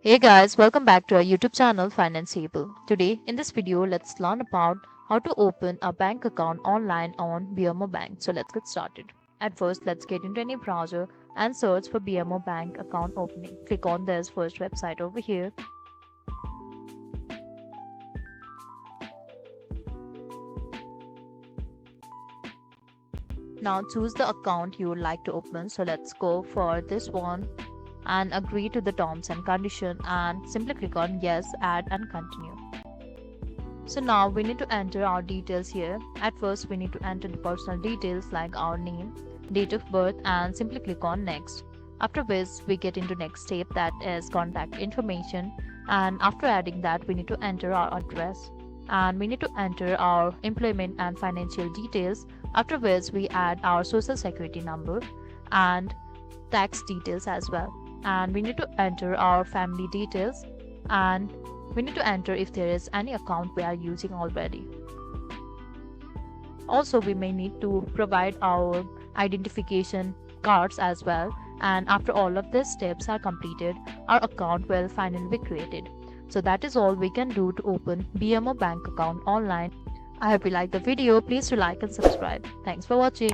Hey guys, welcome back to our YouTube channel Financeable. Today in this video, let's learn about how to open a bank account online on BMO Bank. So let's get started. At first, let's get into any browser and search for BMO Bank account opening. Click on this first website over here. Now choose the account you would like to open. So let's go for this one and agree to the terms and condition and simply click on yes, add and continue. So now we need to enter our details here. At first we need to enter the personal details like our name, date of birth and simply click on next. After which we get into next step, that is contact information, and after adding that we need to enter our address and we need to enter our employment and financial details, after which we add our social security number and tax details as well, and we need to enter our family details and we need to enter if there is any account we are using already. Also we may need to provide our identification cards as well, and after all of these steps are completed, our account will finally be created. So that is all we can do to open BMO bank account online. I hope you liked the video. Please do like and subscribe. Thanks for watching.